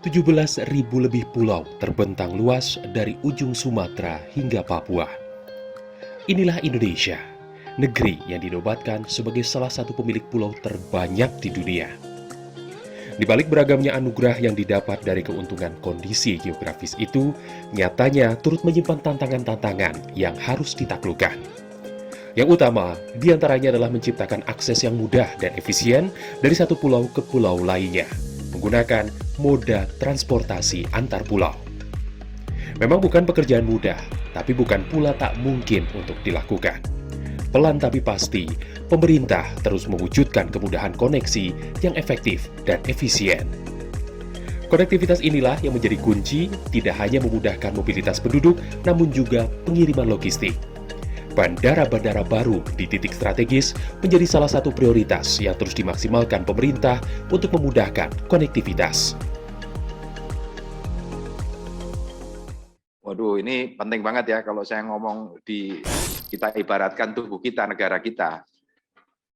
17.000 lebih pulau terbentang luas dari ujung Sumatera hingga Papua. Inilah Indonesia, negeri yang dinobatkan sebagai salah satu pemilik pulau terbanyak di dunia. Di balik beragamnya anugerah yang didapat dari keuntungan kondisi geografis itu, nyatanya turut menyimpan tantangan-tantangan yang harus ditaklukkan. Yang utama, diantaranya adalah menciptakan akses yang mudah dan efisien dari satu pulau ke pulau lainnya, menggunakan moda transportasi antar pulau. Memang bukan pekerjaan mudah, tapi bukan pula tak mungkin untuk dilakukan. Pelan tapi pasti, pemerintah terus mewujudkan kemudahan koneksi yang efektif dan efisien. Konektivitas inilah yang menjadi kunci tidak hanya memudahkan mobilitas penduduk, namun juga pengiriman logistik. Bandara-bandara baru di titik strategis menjadi salah satu prioritas yang terus dimaksimalkan pemerintah untuk memudahkan konektivitas. Waduh, ini penting banget ya kalau saya ngomong kita ibaratkan tubuh kita, negara kita.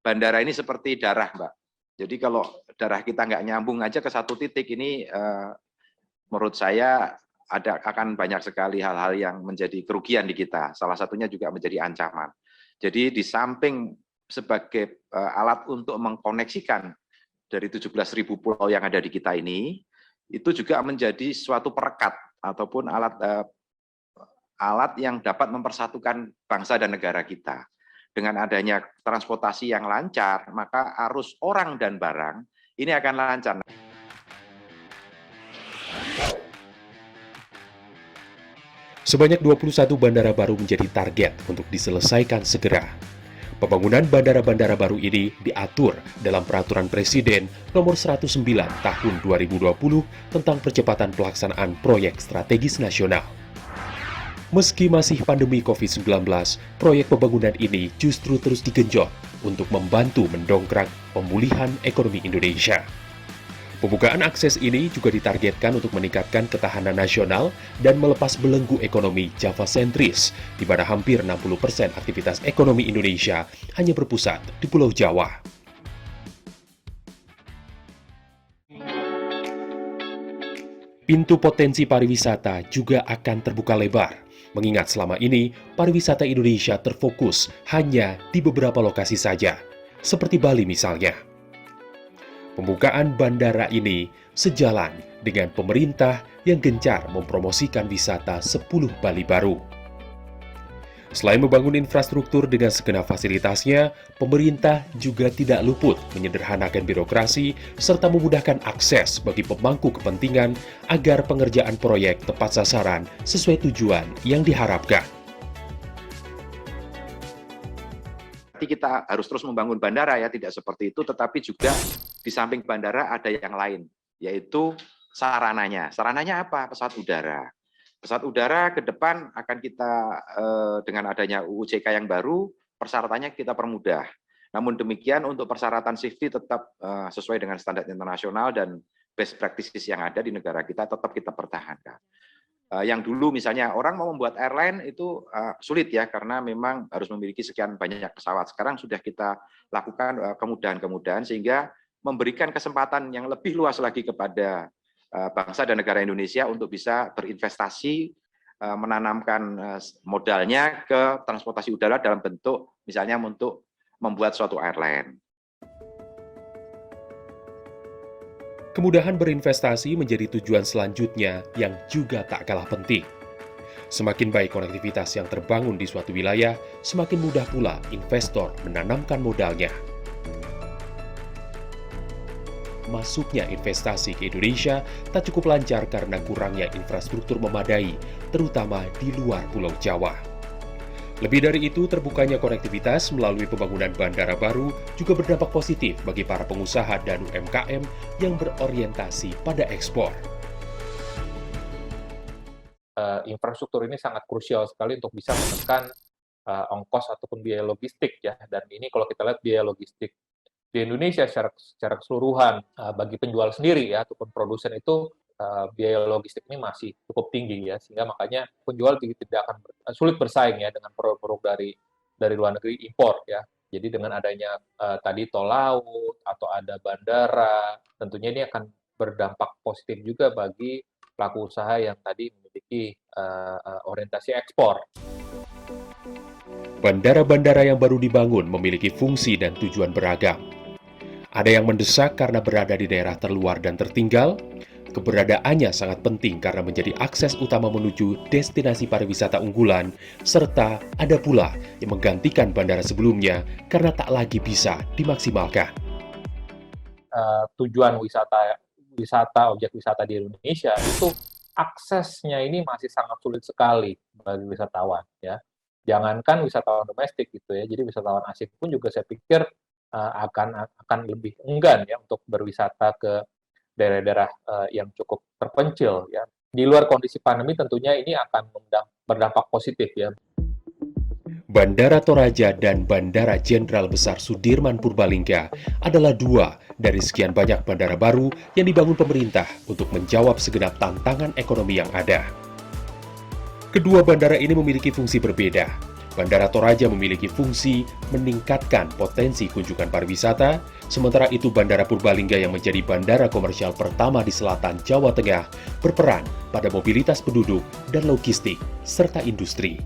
Bandara ini seperti darah, Mbak. Jadi kalau darah kita nggak nyambung aja ke satu titik, ini menurut saya akan banyak sekali hal-hal yang menjadi kerugian di kita. Salah satunya juga menjadi ancaman. Jadi di samping sebagai alat untuk mengkoneksikan dari 17.000 pulau yang ada di kita ini, itu juga menjadi suatu perekat ataupun alat yang dapat mempersatukan bangsa dan negara kita. Dengan adanya transportasi yang lancar, maka arus orang dan barang ini akan lancar. Sebanyak 21 bandara baru menjadi target untuk diselesaikan segera. Pembangunan bandara-bandara baru ini diatur dalam Peraturan Presiden Nomor 109 Tahun 2020 tentang percepatan pelaksanaan proyek strategis nasional. Meski masih pandemi COVID-19, proyek pembangunan ini justru terus digenjot untuk membantu mendongkrak pemulihan ekonomi Indonesia. Pembukaan akses ini juga ditargetkan untuk meningkatkan ketahanan nasional dan melepas belenggu ekonomi Java sentris, di mana hampir 60% aktivitas ekonomi Indonesia hanya berpusat di Pulau Jawa. Pintu potensi pariwisata juga akan terbuka lebar, mengingat selama ini pariwisata Indonesia terfokus hanya di beberapa lokasi saja, seperti Bali misalnya. Pembukaan bandara ini sejalan dengan pemerintah yang gencar mempromosikan wisata 10 Bali baru. Selain membangun infrastruktur dengan segenap fasilitasnya, pemerintah juga tidak luput menyederhanakan birokrasi serta memudahkan akses bagi pemangku kepentingan agar pengerjaan proyek tepat sasaran sesuai tujuan yang diharapkan. Kita harus terus membangun bandara ya, tidak seperti itu, tetapi juga di samping bandara ada yang lain, yaitu sarananya. Sarananya apa? Pesawat udara. Pesawat udara ke depan akan kita, dengan adanya UU JK yang baru, persyaratannya kita permudah. Namun demikian untuk persyaratan safety tetap sesuai dengan standar internasional dan best practices yang ada di negara kita tetap kita pertahankan. Yang dulu misalnya orang mau membuat airline itu sulit ya, karena memang harus memiliki sekian banyak pesawat. Sekarang sudah kita lakukan kemudahan-kemudahan sehingga memberikan kesempatan yang lebih luas lagi kepada bangsa dan negara Indonesia untuk bisa berinvestasi, menanamkan modalnya ke transportasi udara dalam bentuk misalnya untuk membuat suatu airline. Kemudahan berinvestasi menjadi tujuan selanjutnya yang juga tak kalah penting. Semakin baik konektivitas yang terbangun di suatu wilayah, semakin mudah pula investor menanamkan modalnya. Masuknya investasi ke Indonesia tak cukup lancar karena kurangnya infrastruktur memadai, terutama di luar Pulau Jawa. Lebih dari itu, terbukanya konektivitas melalui pembangunan bandara baru juga berdampak positif bagi para pengusaha dan UMKM yang berorientasi pada ekspor. Infrastruktur ini sangat krusial sekali untuk bisa menekan ongkos ataupun biaya logistik ya. Dan ini kalau kita lihat biaya logistik di Indonesia secara keseluruhan bagi penjual sendiri ya ataupun produsen itu biaya logistik ini masih cukup tinggi ya, sehingga makanya penjual tidak akan sulit bersaing ya dengan produk-produk dari luar negeri impor ya. Jadi dengan adanya tadi tol laut atau ada bandara, tentunya ini akan berdampak positif juga bagi pelaku usaha yang tadi memiliki orientasi ekspor. Bandara-bandara yang baru dibangun memiliki fungsi dan tujuan beragam. Ada yang mendesak karena berada di daerah terluar dan tertinggal. Keberadaannya sangat penting karena menjadi akses utama menuju destinasi pariwisata unggulan, serta ada pula yang menggantikan bandara sebelumnya karena tak lagi bisa dimaksimalkan. Tujuan objek wisata di Indonesia itu aksesnya ini masih sangat sulit sekali bagi wisatawan, ya. Jangankan wisatawan domestik gitu ya, jadi wisatawan asing pun juga saya pikir akan lebih enggan ya untuk berwisata ke daerah-daerah yang cukup terpencil ya. Di luar kondisi pandemi tentunya ini akan berdampak positif ya. Bandara Toraja dan Bandara Jenderal Besar Sudirman Purbalingga adalah dua dari sekian banyak bandara baru yang dibangun pemerintah untuk menjawab segenap tantangan ekonomi yang ada. Kedua bandara ini memiliki fungsi berbeda. Bandara Toraja memiliki fungsi meningkatkan potensi kunjungan pariwisata, sementara itu Bandara Purbalingga yang menjadi bandara komersial pertama di selatan Jawa Tengah berperan pada mobilitas penduduk dan logistik, serta industri.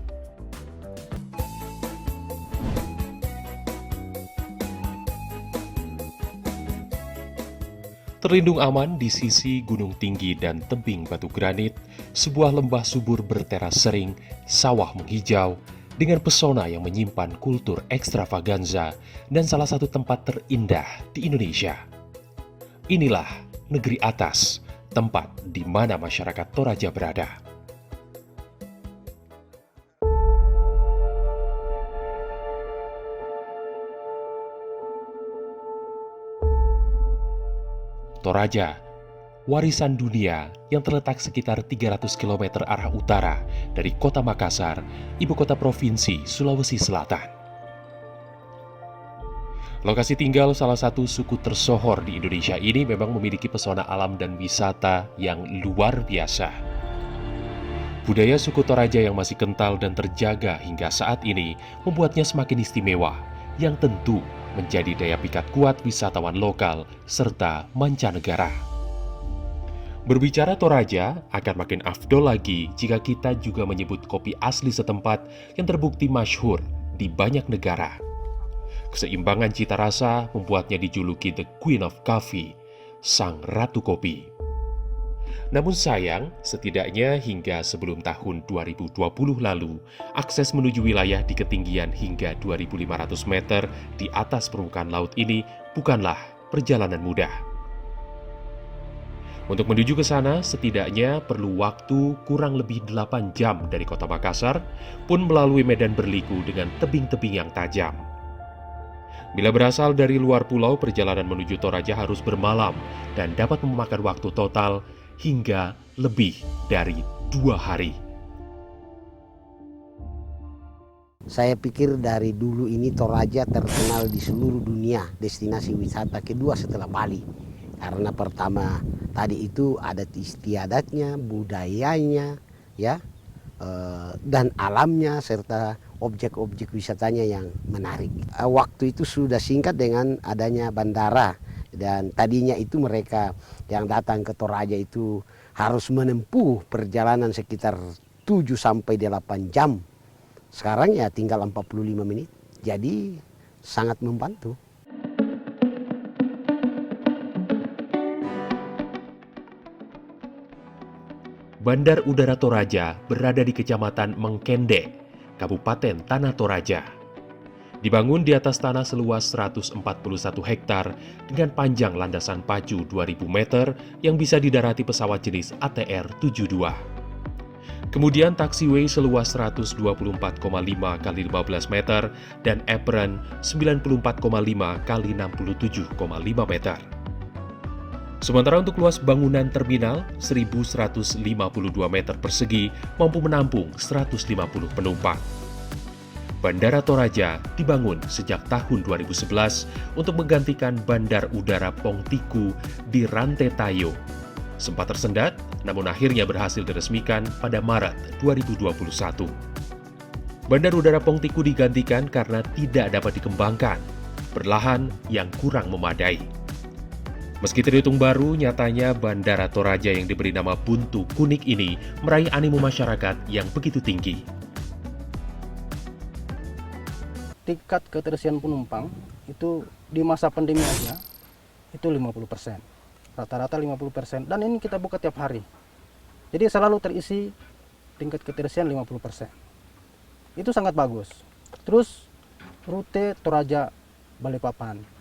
Terlindung aman di sisi gunung tinggi dan tebing batu granit, sebuah lembah subur berteras sering, sawah menghijau, dengan pesona yang menyimpan kultur ekstravaganza dan salah satu tempat terindah di Indonesia. Inilah negeri atas, tempat di mana masyarakat Toraja berada. Toraja, warisan dunia yang terletak sekitar 300 km arah utara dari kota Makassar, ibu kota provinsi Sulawesi Selatan. Lokasi tinggal salah satu suku tersohor di Indonesia ini memang memiliki pesona alam dan wisata yang luar biasa. Budaya suku Toraja yang masih kental dan terjaga hingga saat ini membuatnya semakin istimewa, yang tentu menjadi daya pikat kuat wisatawan lokal serta mancanegara. Berbicara Toraja akan makin afdol lagi jika kita juga menyebut kopi asli setempat yang terbukti masyhur di banyak negara. Keseimbangan cita rasa membuatnya dijuluki The Queen of Coffee, Sang Ratu Kopi. Namun sayang, setidaknya hingga sebelum tahun 2020 lalu, akses menuju wilayah di ketinggian hingga 2.500 meter di atas permukaan laut ini bukanlah perjalanan mudah. Untuk menuju ke sana, setidaknya perlu waktu kurang lebih 8 jam dari kota Makassar, pun melalui medan berliku dengan tebing-tebing yang tajam. Bila berasal dari luar pulau, perjalanan menuju Toraja harus bermalam dan dapat memakan waktu total hingga lebih dari 2 hari. Saya pikir dari dulu ini Toraja terkenal di seluruh dunia, destinasi wisata kedua setelah Bali. Karena pertama tadi itu adat istiadatnya, budayanya, ya, dan alamnya serta objek-objek wisatanya yang menarik. Waktu itu sudah singkat dengan adanya bandara. Dan tadinya itu mereka yang datang ke Toraja itu harus menempuh perjalanan sekitar 7-8 jam. Sekarang ya tinggal 45 menit. Jadi sangat membantu. Bandar Udara Toraja berada di Kecamatan Mengkende, Kabupaten Tanah Toraja. Dibangun di atas tanah seluas 141 hektar dengan panjang landasan pacu 2000 meter yang bisa didarati pesawat jenis ATR-72. Kemudian taxiway seluas 124,5 x 15 meter dan apron 94,5 x 67,5 meter. Sementara untuk luas bangunan terminal 1.152 meter persegi mampu menampung 150 penumpang. Bandara Toraja dibangun sejak tahun 2011 untuk menggantikan Bandar Udara Pongtiku di Rantai Tayo. Sempat tersendat, namun akhirnya berhasil diresmikan pada Maret 2021. Bandar Udara Pongtiku digantikan karena tidak dapat dikembangkan, berlahan yang kurang memadai. Meski terhitung baru, nyatanya Bandara Toraja yang diberi nama Buntu Kunik ini meraih animo masyarakat yang begitu tinggi. Tingkat keterisian penumpang itu di masa pandemi aja itu 50%. Rata-rata 50%. Dan ini kita buka tiap hari. Jadi selalu terisi tingkat keterisian 50%. Itu sangat bagus. Terus rute Toraja Balikpapan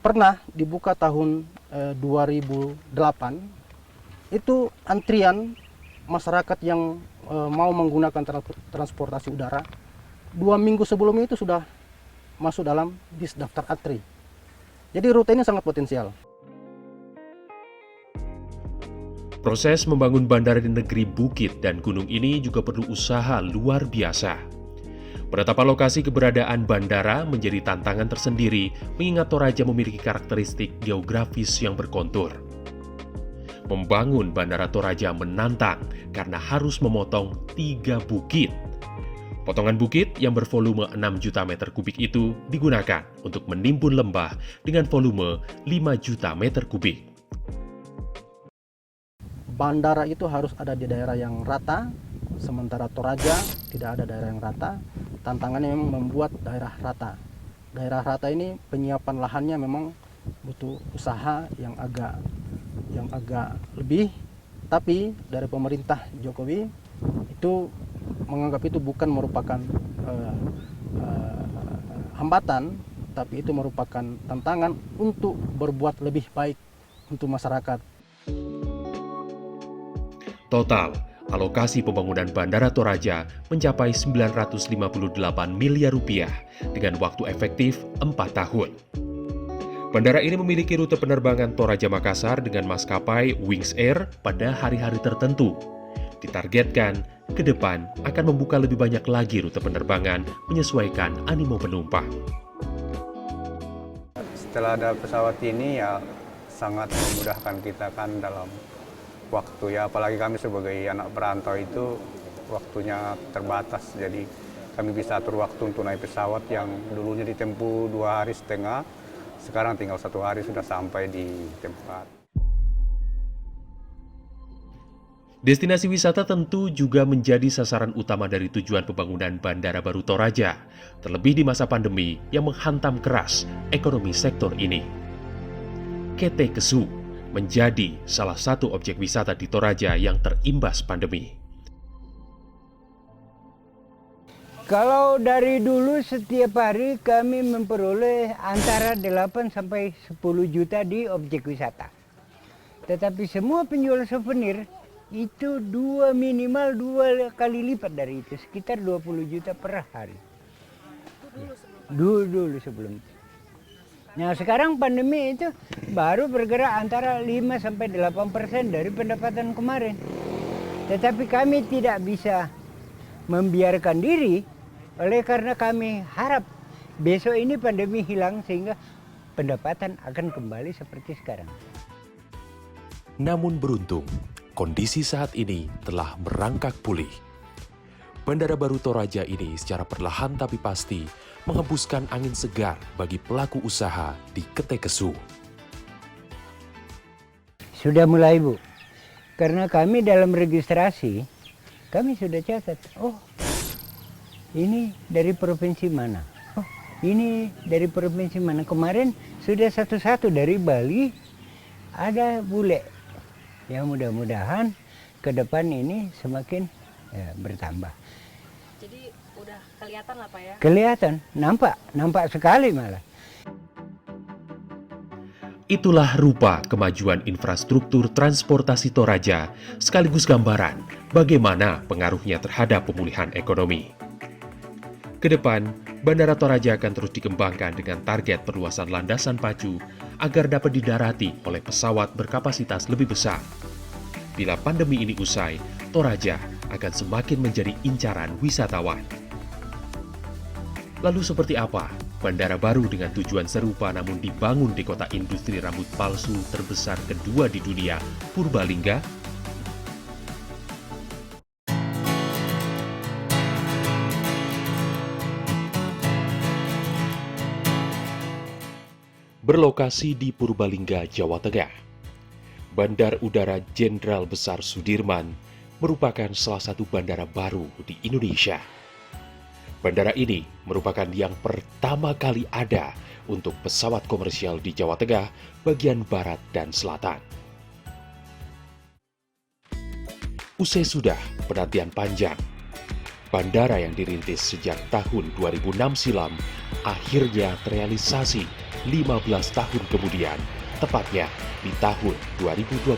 pernah dibuka tahun 2008, itu antrian masyarakat yang mau menggunakan transportasi udara 2 minggu sebelumnya itu sudah masuk dalam daftar antri. Jadi rute ini sangat potensial. Proses membangun bandara di negeri bukit dan gunung ini juga perlu usaha luar biasa. Penetapan lokasi keberadaan bandara menjadi tantangan tersendiri mengingat Toraja memiliki karakteristik geografis yang berkontur. Membangun Bandara Toraja menantang karena harus memotong 3 bukit. Potongan bukit yang bervolume 6 juta meter kubik itu digunakan untuk menimbun lembah dengan volume 5 juta meter kubik. Bandara itu harus ada di daerah yang rata, sementara Toraja tidak ada daerah yang rata. Tantangannya memang membuat daerah rata. Daerah rata ini penyiapan lahannya memang butuh usaha yang agak lebih, tapi dari pemerintah Jokowi itu menganggap itu bukan merupakan hambatan, tapi itu merupakan tantangan untuk berbuat lebih baik untuk masyarakat. Total, alokasi pembangunan Bandara Toraja mencapai 958 miliar rupiah dengan waktu efektif 4 tahun. Bandara ini memiliki rute penerbangan Toraja Makassar dengan maskapai Wings Air pada hari-hari tertentu. Ditargetkan, ke depan akan membuka lebih banyak lagi rute penerbangan menyesuaikan animo penumpang. Setelah ada pesawat ini ya sangat memudahkan kita kan dalam waktu ya, apalagi kami sebagai anak perantau itu waktunya terbatas, jadi kami bisa atur waktu untuk naik pesawat yang dulunya ditempuh 2,5 hari, sekarang tinggal 1 hari sudah sampai di tempat. Destinasi wisata tentu juga menjadi sasaran utama dari tujuan pembangunan Bandara Baru Toraja, terlebih di masa pandemi yang menghantam keras ekonomi sektor ini. KT Kesu menjadi salah satu objek wisata di Toraja yang terimbas pandemi. Kalau dari dulu setiap hari kami memperoleh antara 8 sampai 10 juta di objek wisata. Tetapi semua penjual souvenir itu minimal 2 kali lipat dari itu, sekitar 20 juta per hari. Dulu sebelum itu. Nah sekarang pandemi itu baru bergerak antara 5-8% dari pendapatan kemarin. Tetapi kami tidak bisa membiarkan diri oleh karena kami harap besok ini pandemi hilang sehingga pendapatan akan kembali seperti sekarang. Namun beruntung, kondisi saat ini telah merangkak pulih. Bandara Baru Toraja ini secara perlahan tapi pasti menghembuskan angin segar bagi pelaku usaha di KT Kesu. Sudah mulai Bu, karena kami dalam registrasi, kami sudah catat, oh ini dari provinsi mana, oh ini dari provinsi mana. Kemarin sudah satu-satu dari Bali, ada bule. Ya mudah-mudahan ke depan ini semakin bertambah. Jadi udah kelihatan lah Pak ya? Kelihatan, nampak sekali malah. Itulah rupa kemajuan infrastruktur transportasi Toraja, sekaligus gambaran bagaimana pengaruhnya terhadap pemulihan ekonomi. Kedepan, Bandara Toraja akan terus dikembangkan dengan target perluasan landasan pacu agar dapat didarati oleh pesawat berkapasitas lebih besar. Bila pandemi ini usai, Toraja akan semakin menjadi incaran wisatawan. Lalu seperti apa bandara baru dengan tujuan serupa namun dibangun di kota industri rambut palsu terbesar kedua di dunia, Purbalingga? berlokasi di Purbalingga, Jawa Tengah. Bandar Udara Jenderal Besar Sudirman merupakan salah satu bandara baru di Indonesia. Bandara ini merupakan yang pertama kali ada untuk pesawat komersial di Jawa Tengah, bagian barat dan selatan. Usai sudah penantian panjang, bandara yang dirintis sejak tahun 2006 silam akhirnya terrealisasi 15 tahun kemudian, tepatnya di tahun 2021.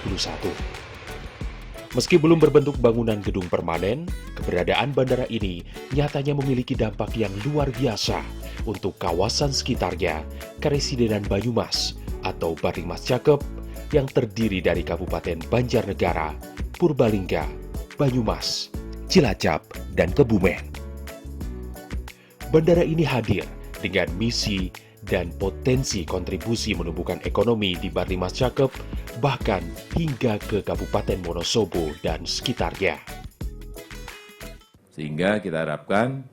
Meski belum berbentuk bangunan gedung permanen, keberadaan bandara ini nyatanya memiliki dampak yang luar biasa untuk kawasan sekitarnya, Karesidenan Banyumas atau Barlimas Cakep yang terdiri dari Kabupaten Banjarnegara, Purbalingga, Banyumas, Cilacap, dan Kebumen. Bandara ini hadir dengan misi dan potensi kontribusi menumbuhkan ekonomi di Barlimas Cakep, bahkan hingga ke Kabupaten Wonosobo dan sekitarnya. Sehingga kita harapkan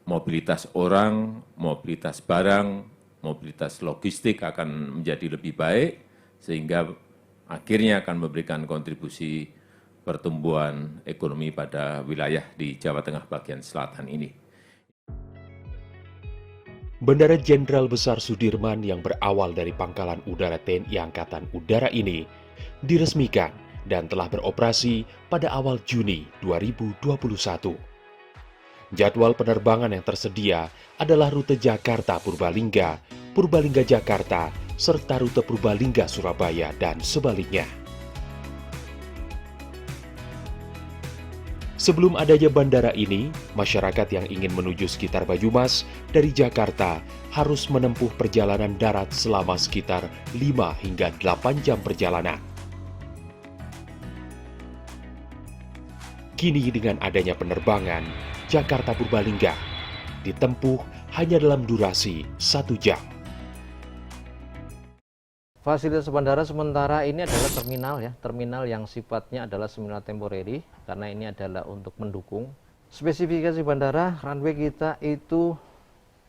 mobilitas orang, mobilitas barang, mobilitas logistik akan menjadi lebih baik, sehingga akhirnya akan memberikan kontribusi pertumbuhan ekonomi pada wilayah di Jawa Tengah bagian selatan ini. Bandara Jenderal Besar Sudirman yang berawal dari Pangkalan Udara TNI Angkatan Udara ini diresmikan dan telah beroperasi pada awal Juni 2021. Jadwal penerbangan yang tersedia adalah rute Jakarta-Purbalingga, Purbalingga-Jakarta, serta rute Purbalingga-Surabaya dan sebaliknya. Sebelum adanya bandara ini, masyarakat yang ingin menuju sekitar Banyumas dari Jakarta harus menempuh perjalanan darat selama sekitar 5 hingga 8 jam perjalanan. Kini dengan adanya penerbangan, Jakarta-Purbalingga ditempuh hanya dalam durasi 1 jam. Fasilitas bandara sementara ini adalah terminal yang sifatnya adalah terminal temporary, karena ini adalah untuk mendukung. Spesifikasi bandara, runway kita itu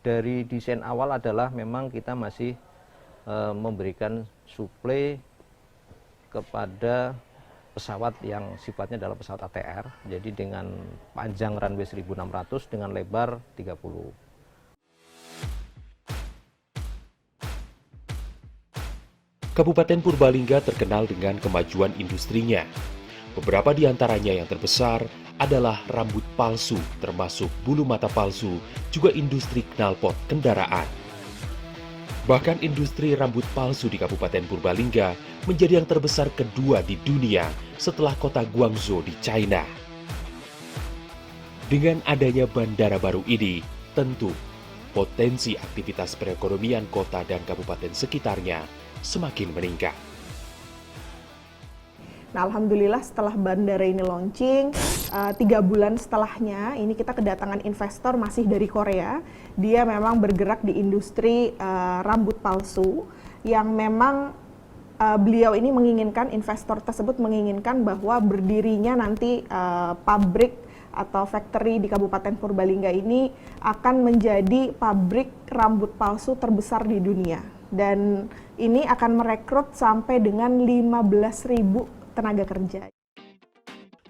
dari desain awal adalah memang kita masih memberikan suplai kepada pesawat yang sifatnya adalah pesawat ATR, jadi dengan panjang runway 1.600 dengan lebar 30. Kabupaten Purbalingga terkenal dengan kemajuan industrinya. Beberapa di antaranya yang terbesar adalah rambut palsu, termasuk bulu mata palsu, juga industri knalpot kendaraan. Bahkan industri rambut palsu di Kabupaten Purbalingga menjadi yang terbesar kedua di dunia setelah kota Guangzhou di China. Dengan adanya bandara baru ini, tentu potensi aktivitas perekonomian kota dan kabupaten sekitarnya semakin meningkat. Nah, alhamdulillah setelah bandara ini launching, 3 bulan setelahnya ini kita kedatangan investor masih dari Korea. Dia memang bergerak di industri rambut palsu yang memang beliau ini menginginkan, investor tersebut menginginkan bahwa berdirinya nanti pabrik atau factory di Kabupaten Purbalingga ini akan menjadi pabrik rambut palsu terbesar di dunia. Dan ini akan merekrut sampai dengan 15.000 tenaga kerja.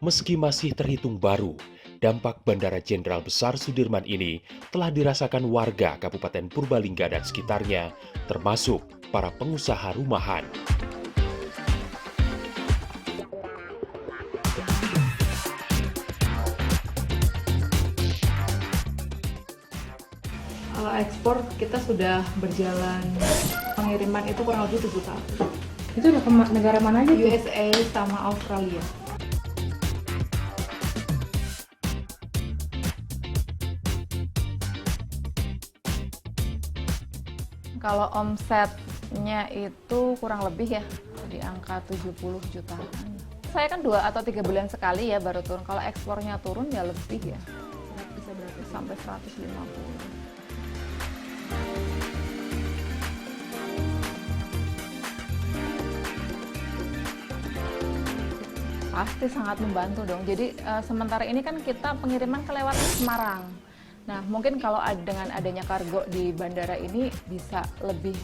Meski masih terhitung baru, dampak Bandara Jenderal Besar Sudirman ini telah dirasakan warga Kabupaten Purbalingga dan sekitarnya, termasuk para pengusaha rumahan. Kalau ekspor kita sudah berjalan, pengiriman itu kurang lebih 7 tahun. Itu udah ke negara mana aja tuh? USA sama Australia. Kalau omsetnya itu kurang lebih ya di angka 70 jutaan. Saya kan 2 atau 3 bulan sekali ya baru turun. Kalau ekspornya turun ya lebih ya. Bisa berarti sampai 150. Pasti sangat membantu dong. Jadi sementara ini kan kita pengiriman kelewat Semarang. Nah, mungkin kalau dengan adanya kargo di bandara ini bisa lebih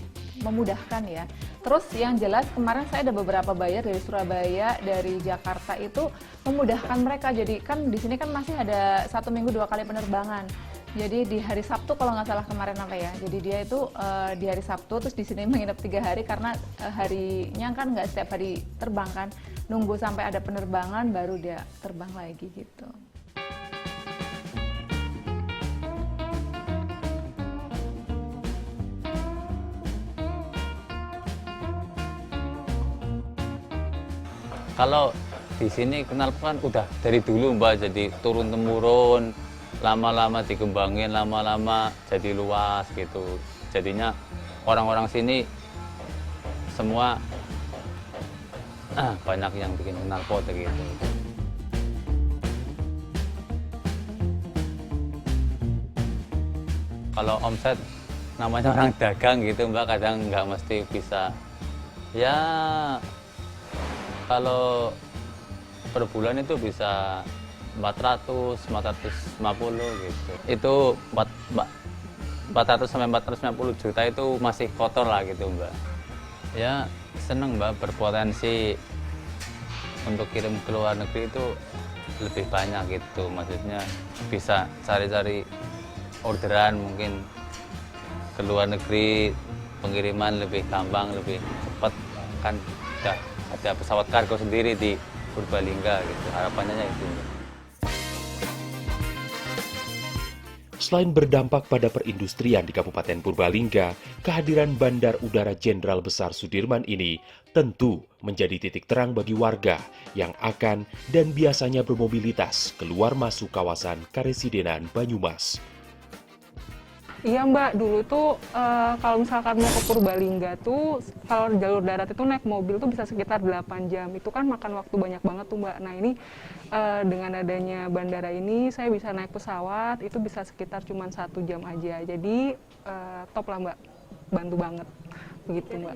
memudahkan ya. Terus yang jelas kemarin saya ada beberapa buyer dari Surabaya, dari Jakarta itu memudahkan mereka. Jadi kan di sini kan masih ada 1 minggu 2 kali penerbangan. Jadi di hari Sabtu kalau nggak salah kemarin apa ya. Jadi dia itu di hari Sabtu terus di sini menginap 3 hari karena harinya kan nggak setiap hari terbang kan. Nunggu sampai ada penerbangan baru dia terbang lagi gitu. Kalau di sini kenal kan udah dari dulu Mbak, jadi turun temurun, lama-lama dikembangin, lama-lama jadi luas gitu. Jadinya orang-orang sini semua banyak yang bikin knalpot gitu. Kalau omset namanya orang dagang gitu Mbak, kadang nggak mesti bisa. Ya kalau per bulan itu bisa 400, 450 gitu. Itu 400 sampai 450 juta itu masih kotor lah gitu Mbak. Ya seneng Mbak, berpotensi untuk kirim ke luar negeri itu lebih banyak gitu. Maksudnya bisa cari-cari orderan mungkin ke luar negeri, pengiriman lebih gampang, lebih cepat kan udah ada pesawat kargo sendiri di Purbalingga gitu. Harapannya itu. Selain berdampak pada perindustrian di Kabupaten Purbalingga, kehadiran Bandar Udara Jenderal Besar Sudirman ini tentu menjadi titik terang bagi warga yang akan dan biasanya bermobilitas keluar masuk kawasan Karesidenan Banyumas. Iya Mbak, dulu tuh kalau misalkan mau ke Purbalingga tuh, kalau jalur darat itu naik mobil tuh bisa sekitar 8 jam. Itu kan makan waktu banyak banget tuh Mbak. Nah ini dengan adanya bandara ini, saya bisa naik pesawat, itu bisa sekitar cuma 1 jam aja. Jadi top lah Mbak, bantu banget. Begitu Mbak.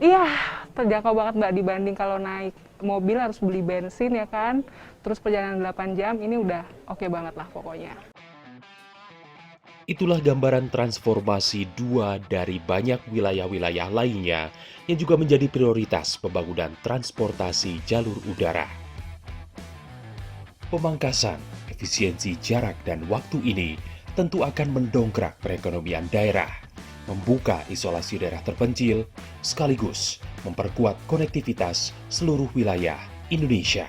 Iya, terjangkau banget Mbak, dibanding kalau naik mobil harus beli bensin ya kan. Terus perjalanan 8 jam, ini udah oke banget lah pokoknya. Itulah gambaran transformasi 2 dari banyak wilayah-wilayah lainnya yang juga menjadi prioritas pembangunan transportasi jalur udara. Pemangkasan efisiensi jarak dan waktu ini tentu akan mendongkrak perekonomian daerah, membuka isolasi daerah terpencil, sekaligus memperkuat konektivitas seluruh wilayah Indonesia.